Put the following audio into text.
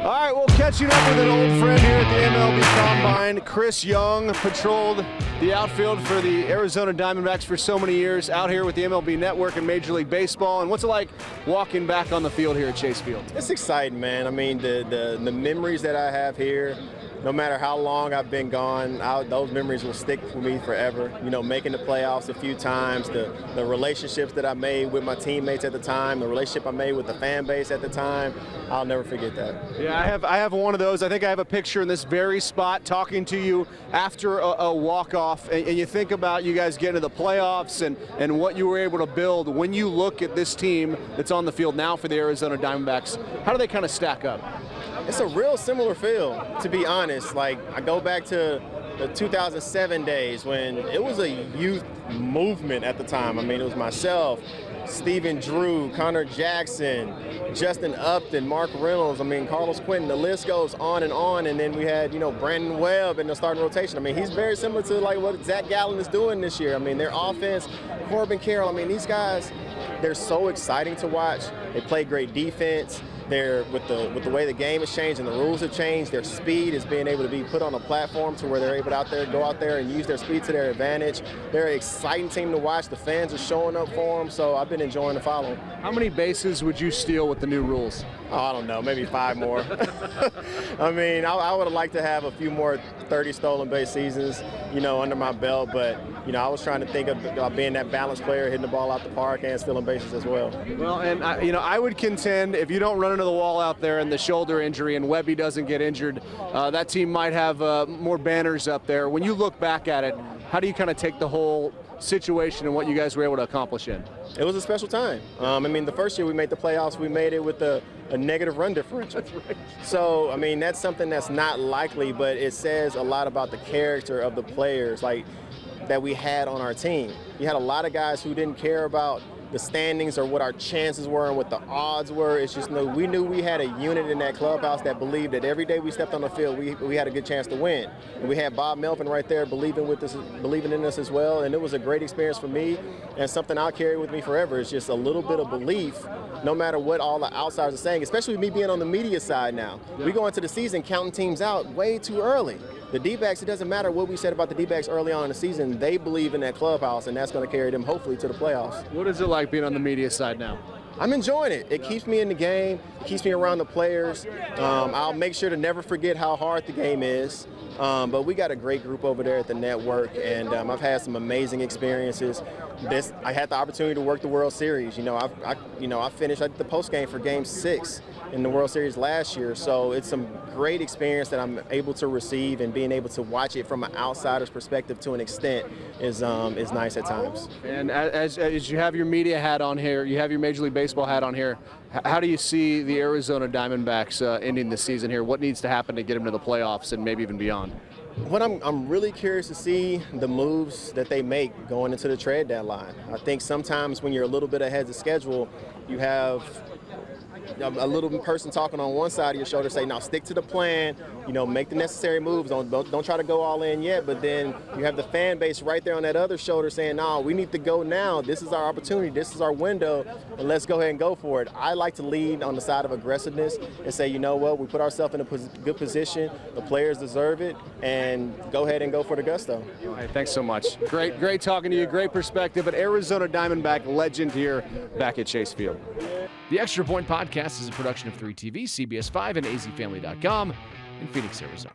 All right, well, catching up with an old friend here at the MLB Combine. Chris Young patrolled the outfield for the Arizona Diamondbacks for so many years, out here with the MLB Network and Major League Baseball. And what's it like walking back on the field here at Chase Field? It's exciting, man. I mean, the memories that I have here, no matter how long I've been gone, those memories will stick with me forever. You know, making the playoffs a few times, the relationships that I made with my teammates at the time, the relationship I made with the fan base at the time, I'll never forget that. Yeah, I have one of those. I think I have a picture in this very spot talking to you after a walk-off, and you think about you guys getting to the playoffs and what you were able to build. When you look at this team that's on the field now for the Arizona Diamondbacks, how do they kind of stack up? It's a real similar feel, to be honest. Like, I go back to the 2007 days when it was a youth movement at the time. I mean, it was myself, Stephen Drew, Connor Jackson, Justin Upton, Mark Reynolds, I mean, Carlos Quentin, the list goes on. And then we had, Brandon Webb in the starting rotation. I mean, he's very similar to like what Zach Gallen is doing this year. I mean, their offense, Corbin Carroll, I mean, these guys, they're so exciting to watch. They play great defense. They're with the way the game has changed and the rules have changed, their speed is being able to be put on a platform to where they're able to go out there and use their speed to their advantage. They're an exciting team to watch. The fans are showing up for them, so I've been enjoying the follow. How many bases would you steal with the new rules? Oh, I don't know, maybe 5 more. I mean, I would have liked to have a few more 30 stolen base seasons, under my belt, but, I was trying to think of being that balanced player, hitting the ball out the park and stealing bases as well. Well, and, I would contend if you don't run into the wall out there and the shoulder injury and Webby doesn't get injured, that team might have more banners up there. When you look back at it, how do you kind of take the whole situation and what you guys were able to accomplish in? It was a special time. I mean, the first year we made the playoffs, we made it with a negative run differential. That's right. So, I mean, that's something that's not likely, but it says a lot about the character of the players that we had on our team. You had a lot of guys who didn't care about the standings or what our chances were and what the odds were. It's just we knew we had a unit in that clubhouse that believed that every day we stepped on the field, we had a good chance to win. And we had Bob Melvin right there believing in us as well. And it was a great experience for me and something I'll carry with me forever. It's just a little bit of belief, no matter what all the outsiders are saying, especially with me being on the media side now. Yeah. We go into the season counting teams out way too early. The D-backs, it doesn't matter what we said about the D-backs early on in the season. They believe in that clubhouse, and that's going to carry them hopefully to the playoffs. What is it like being on the media side now? I'm enjoying it. It keeps me in the game. It keeps me around the players. I'll make sure to never forget how hard the game is. But we got a great group over there at the network, and I've had some amazing experiences. I had the opportunity to work the World Series. I finished the post game for Game 6 in the World Series last year. So it's some great experience that I'm able to receive, and being able to watch it from an outsider's perspective to an extent is nice at times. And as you have your media hat on here, you have your Major League Baseball hat on here, how do you see the Arizona Diamondbacks ending the season here? What needs to happen to get them to the playoffs and maybe even beyond? What I'm really curious to see the moves that they make going into the trade deadline. I think sometimes when you're a little bit ahead of the schedule, you have a little person talking on one side of your shoulder say, now stick to the plan, make the necessary moves, don't try to go all in yet. But then you have the fan base right there on that other shoulder saying, no, we need to go now. This is our opportunity. This is our window, and let's go ahead and go for it. I like to lead on the side of aggressiveness and say, you know what, we put ourselves in a good position. The players deserve it, and go ahead and go for the gusto. Hey, thanks so much. Great talking to you. Great perspective. An Arizona Diamondback legend here back at Chase Field. The Extra Point Podcast is a production of 3TV, CBS 5, and azfamily.com in Phoenix, Arizona.